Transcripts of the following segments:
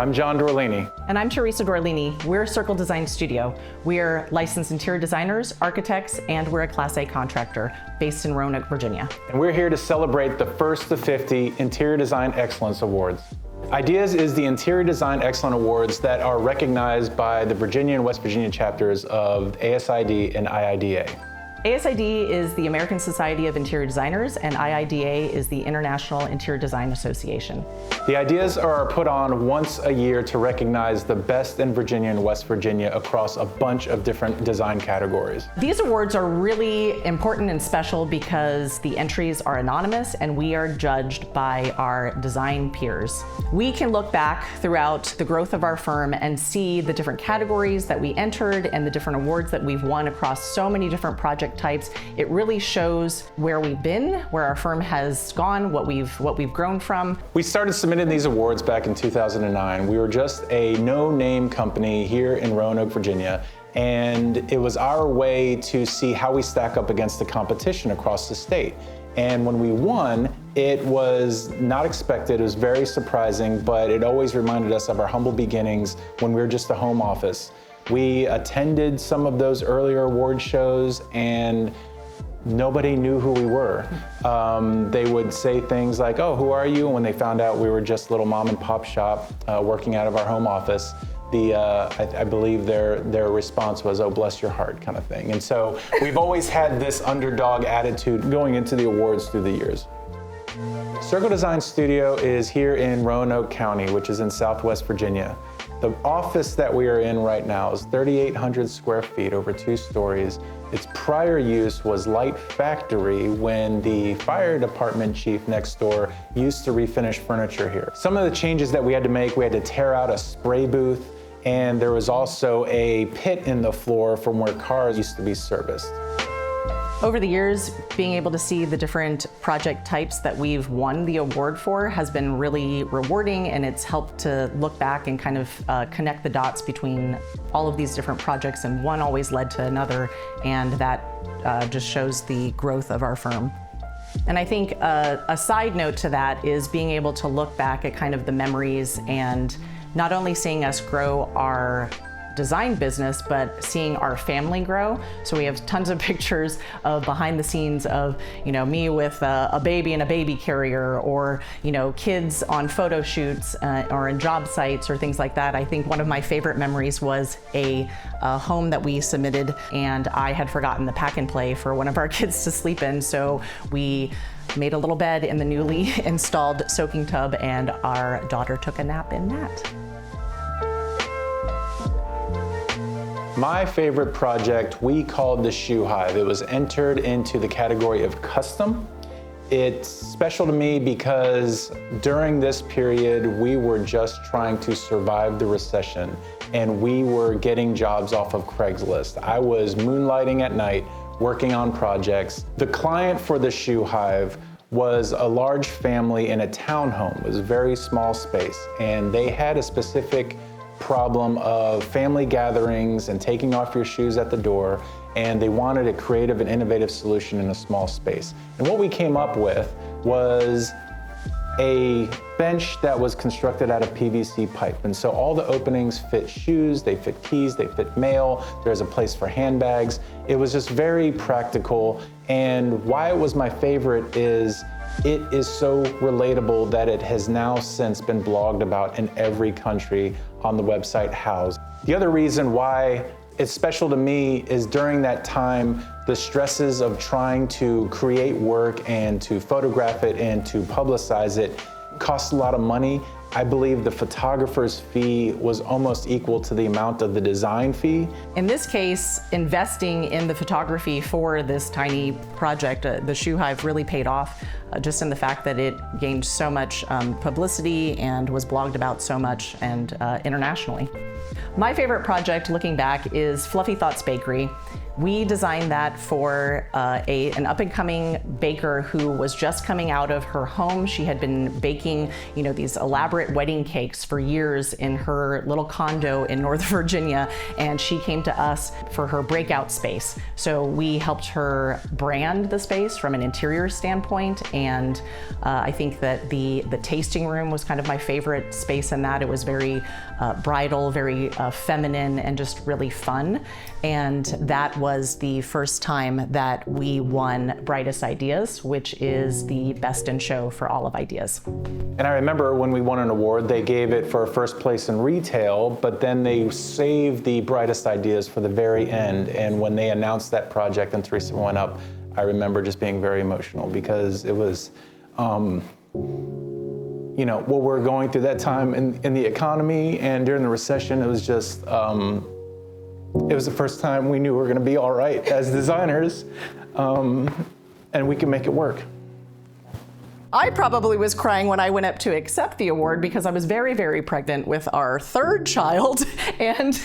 I'm John Dorlini. And I'm Theresa Dorlini. We're Circle Design Studio. We're licensed interior designers, architects, and we're a Class A contractor based in Roanoke, Virginia. And we're here to celebrate the first of 50 Interior Design Excellence Awards. IDEAS is the Interior Design Excellence Awards that are recognized by the Virginia and West Virginia chapters of ASID and IIDA. ASID is the American Society of Interior Designers, and IIDA is the International Interior Design Association. The IDEAS are put on once a year to recognize the best in Virginia and West Virginia across a bunch of different design categories. These awards are really important and special because the entries are anonymous and we are judged by our design peers. We can look back throughout the growth of our firm and see the different categories that we entered and the different awards that we've won across so many different project types. It really shows where we've been, where our firm has gone, what we've grown from. We started submitting these awards back in 2009. We were just a no-name company here in Roanoke, Virginia, and it was our way to see how we stack up against the competition across the state. And when we won, it was not expected, it was very surprising, but it always reminded us of our humble beginnings when we were just a home office. We attended some of those earlier award shows and nobody knew who we were. They would say things like, "Oh, who are you?" And when they found out we were just a little mom and pop shop working out of our home office, I believe their response was, "Oh, bless your heart," kind of thing. And so we've always had this underdog attitude going into the awards through the years. Circle Design Studio is here in Roanoke County, which is in Southwest Virginia. The office that we are in right now is 3,800 square feet over 2 stories. Its prior use was light factory when the fire department chief next door used to refinish furniture here. Some of the changes that we had to make, we had to tear out a spray booth, and there was also a pit in the floor from where cars used to be serviced. Over the years, being able to see the different project types that we've won the award for has been really rewarding, and it's helped to look back and kind of connect the dots between all of these different projects, and one always led to another, and that just shows the growth of our firm. And I think a side note to that is being able to look back at kind of the memories and not only seeing us grow our design business, but seeing our family grow. So we have tons of pictures of behind the scenes of, me with a baby in a baby carrier, or, kids on photo shoots or in job sites or things like that. I think one of my favorite memories was a home that we submitted, and I had forgotten the pack and play for one of our kids to sleep in. So we made a little bed in the newly installed soaking tub, and our daughter took a nap in that. My favorite project we called the Shoe Hive. It was entered into the category of custom. It's special to me because during this period, we were just trying to survive the recession, and we were getting jobs off of Craigslist. I was moonlighting at night, working on projects. The client for the Shoe Hive was a large family in a townhome. It was a very small space, and they had a specific problem of family gatherings and taking off your shoes at the door, and they wanted a creative and innovative solution in a small space. And what we came up with was a bench that was constructed out of PVC pipe. And so all the openings fit shoes, they fit keys, they fit mail, there's a place for handbags. It was just very practical, and why it was my favorite is it is so relatable that it has now since been blogged about in every country on the website House. The other reason why it's special to me is during that time, the stresses of trying to create work and to photograph it and to publicize it cost a lot of money. I believe the photographer's fee was almost equal to the amount of the design fee. In this case, investing in the photography for this tiny project, the Shoe Hive, really paid off, just in the fact that it gained so much publicity and was blogged about so much and internationally. My favorite project, looking back, is Fluffy Thoughts Bakery. We designed that for an up-and-coming baker who was just coming out of her home. She had been baking, these elaborate wedding cakes for years in her little condo in North Virginia, and she came to us for her breakout space. So we helped her brand the space from an interior standpoint, and I think that the tasting room was kind of my favorite space in that. It was very bridal, very feminine, and just really fun. And that was the first time that we won Brightest Ideas, which is the best in show for all of ideas. And I remember when we won an award, they gave it for first place in retail, but then they saved the Brightest Ideas for the very end. And when they announced that project and Theresa went up, I remember just being very emotional because it was, what we're going through that time in the economy and during the recession, it was just, it was the first time we knew we were going to be all right as designers, and we can make it work. I probably was crying when I went up to accept the award because I was very, very pregnant with our third child and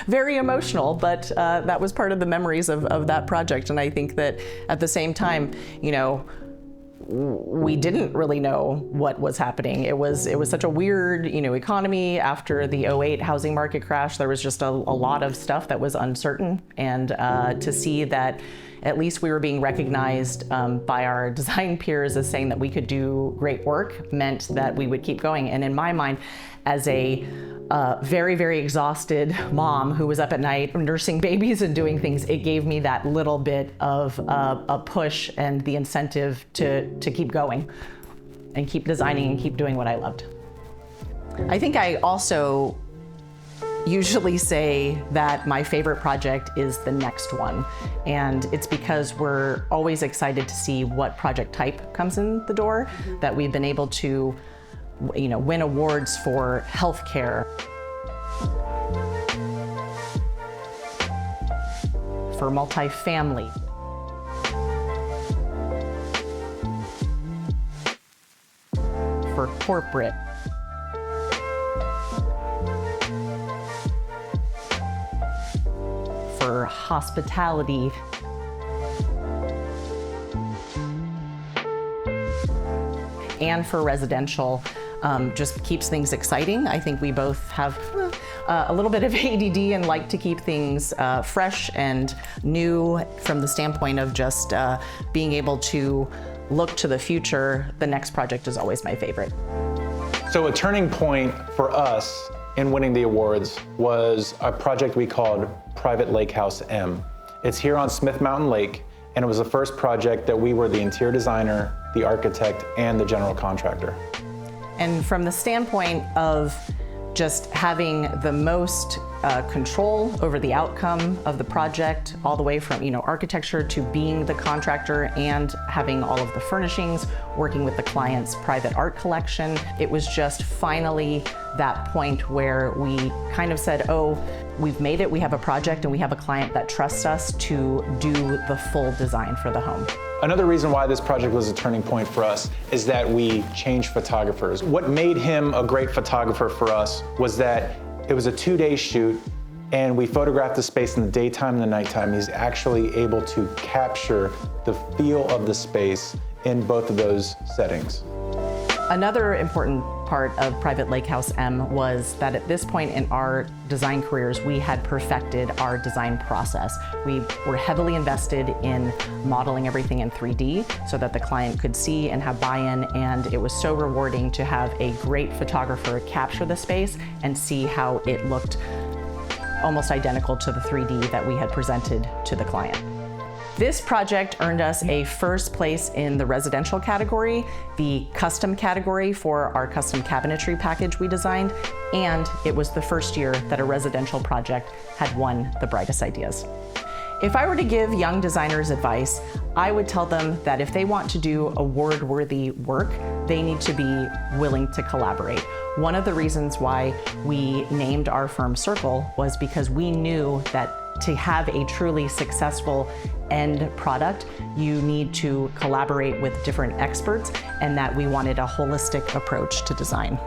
very emotional, but that was part of the memories of that project. And I think that at the same time, we didn't really know what was happening. It was such a weird, economy after the '08 housing market crash. There was just a lot of stuff that was uncertain, and to see that at least we were being recognized by our design peers as saying that we could do great work meant that we would keep going. And in my mind, as a very, very exhausted mom who was up at night nursing babies and doing things, it gave me that little bit of a push and the incentive to keep going and keep designing and keep doing what I loved. I think I also usually say that my favorite project is the next one. And it's because we're always excited to see what project type comes in the door, that we've been able to win awards for healthcare, for multifamily, for corporate, for hospitality, and for residential. Just keeps things exciting. I think we both have a little bit of ADD and like to keep things fresh and new from the standpoint of just being able to look to the future. The next project is always my favorite. So a turning point for us in winning the awards was a project we called Private Lake House M. It's here on Smith Mountain Lake, and it was the first project that we were the interior designer, the architect, and the general contractor. And from the standpoint of just having the most control over the outcome of the project, all the way from architecture to being the contractor and having all of the furnishings, working with the client's private art collection, it was just finally that point where we kind of said, oh, we've made it, we have a project, and we have a client that trusts us to do the full design for the home. Another reason why this project was a turning point for us is that we changed photographers. What made him a great photographer for us was that it was a 2-day shoot, and we photographed the space in the daytime and the nighttime. He's actually able to capture the feel of the space in both of those settings. Another important part of Private Lake House M was that at this point in our design careers, we had perfected our design process. We were heavily invested in modeling everything in 3D so that the client could see and have buy-in, and it was so rewarding to have a great photographer capture the space and see how it looked almost identical to the 3D that we had presented to the client. This project earned us a first place in the residential category, the custom category for our custom cabinetry package we designed, and it was the first year that a residential project had won the Brightest Ideas. If I were to give young designers advice, I would tell them that if they want to do award-worthy work, they need to be willing to collaborate. One of the reasons why we named our firm Circle was because we knew that to have a truly successful end product, you need to collaborate with different experts, and that we wanted a holistic approach to design.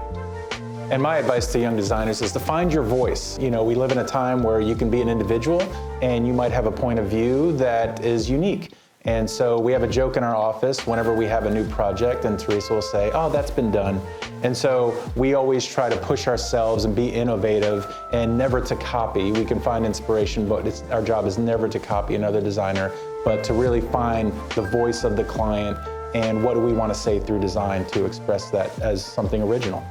And my advice to young designers is to find your voice. You know, we live in a time where you can be an individual and you might have a point of view that is unique. And so we have a joke in our office whenever we have a new project, and Theresa will say, oh, that's been done. And so we always try to push ourselves and be innovative and never to copy. We can find inspiration, but our job is never to copy another designer, but to really find the voice of the client and what do we want to say through design to express that as something original.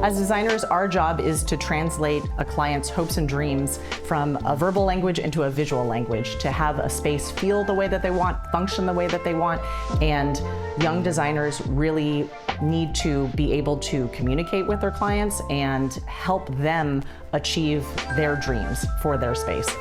As designers, our job is to translate a client's hopes and dreams from a verbal language into a visual language, to have a space feel the way that they want, function the way that they want, and young designers really need to be able to communicate with their clients and help them achieve their dreams for their space.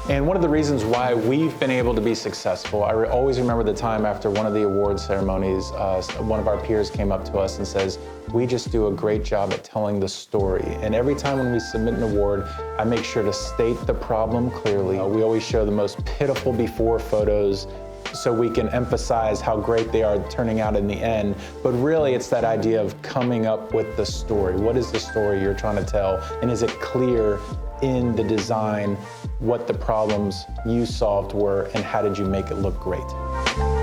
And one of the reasons why we've been able to be successful, I always remember the time after one of the award ceremonies, one of our peers came up to us and says, we just do a great job at telling the story. And every time when we submit an award, I make sure to state the problem clearly. We always show the most pitiful before photos so we can emphasize how great they are turning out in the end. But really, it's that idea of coming up with the story. What is the story you're trying to tell? And is it clear in the design what the problems you solved were and how did you make it look great?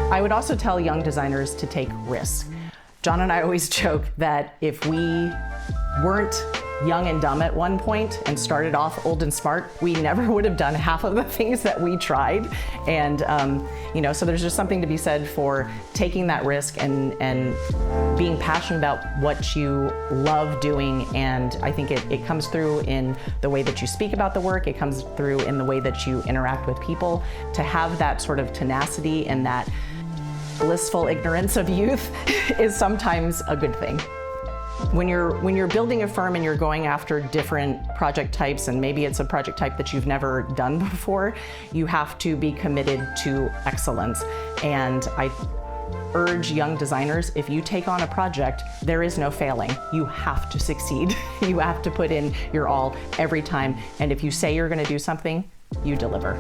I would also tell young designers to take risks. John and I always joke that if we weren't young and dumb at one point and started off old and smart, we never would have done half of the things that we tried. And so there's just something to be said for taking that risk and being passionate about what you love doing. And I think it comes through in the way that you speak about the work. It comes through in the way that you interact with people. To have that sort of tenacity and that blissful ignorance of youth is sometimes a good thing. When you're building a firm and you're going after different project types, and maybe it's a project type that you've never done before, you have to be committed to excellence. And I urge young designers, if you take on a project, there is no failing. You have to succeed. You have to put in your all every time. And if you say you're going to do something, you deliver.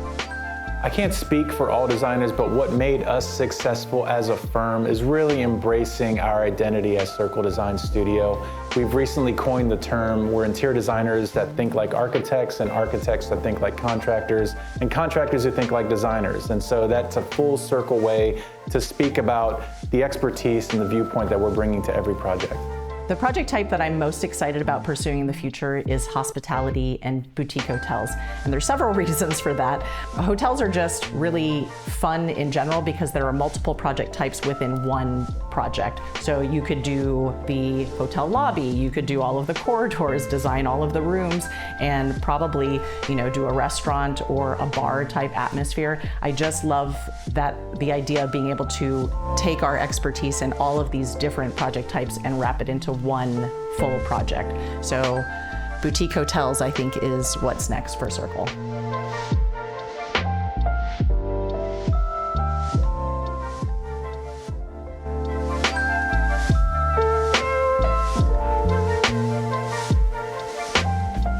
I can't speak for all designers, but what made us successful as a firm is really embracing our identity as Circle Design Studio. We've recently coined the term, we're interior designers that think like architects and architects that think like contractors and contractors who think like designers. And so that's a full circle way to speak about the expertise and the viewpoint that we're bringing to every project. The project type that I'm most excited about pursuing in the future is hospitality and boutique hotels. And there's several reasons for that. Hotels are just really fun in general because there are multiple project types within one project. So you could do the hotel lobby, you could do all of the corridors, design all of the rooms, and probably, do a restaurant or a bar type atmosphere. I just love the idea of being able to take our expertise in all of these different project types and wrap it into one full project. So boutique hotels, I think, is what's next for Circle.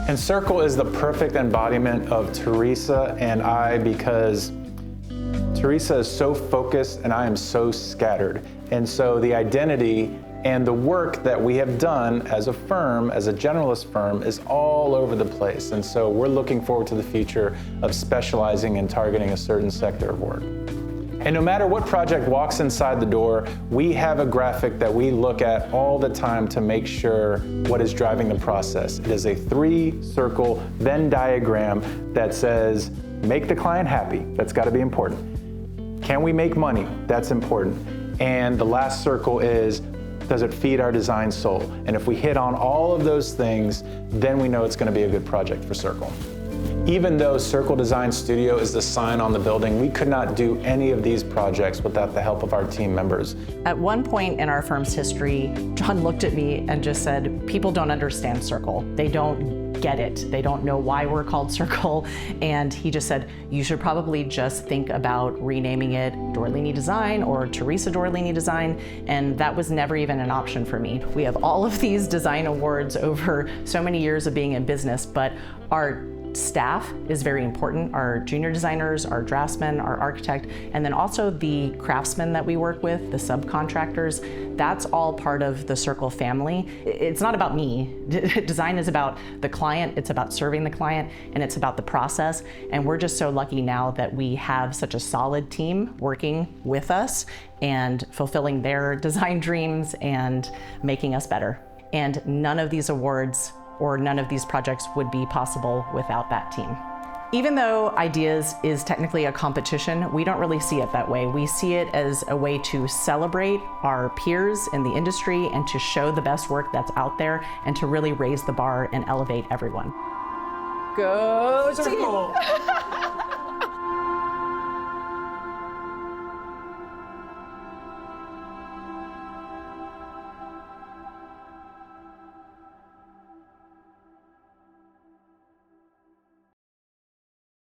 And Circle is the perfect embodiment of Theresa and I, because Theresa is so focused and I am so scattered. And so the identity and the work that we have done as a firm, as a generalist firm, is all over the place. And so we're looking forward to the future of specializing and targeting a certain sector of work. And no matter what project walks inside the door, we have a graphic that we look at all the time to make sure what is driving the process. It is a 3-circle Venn diagram that says, make the client happy. That's got to be important. Can we make money? That's important. And the last circle is, does it feed our design soul? And if we hit on all of those things, then we know it's going to be a good project for Circle. Even though Circle Design Studio is the sign on the building, we could not do any of these projects without the help of our team members. At one point in our firm's history, John looked at me and just said, people don't understand Circle. They don't get it. They don't know why we're called Circle. And he just said, you should probably just think about renaming it Dorlini Design or Theresa Dorlini Design. And that was never even an option for me. We have all of these design awards over so many years of being in business, but our staff is very important. Our junior designers, our draftsmen, our architect, and then also the craftsmen that we work with, the subcontractors, that's all part of the Circle family. It's not about me. Design is about the client, it's about serving the client, and it's about the process. And we're just so lucky now that we have such a solid team working with us and fulfilling their design dreams and making us better. And none of these awards or none of these projects would be possible without that team. Even though Ideas is technically a competition, we don't really see it that way. We see it as a way to celebrate our peers in the industry and to show the best work that's out there and to really raise the bar and elevate everyone. Go Circle!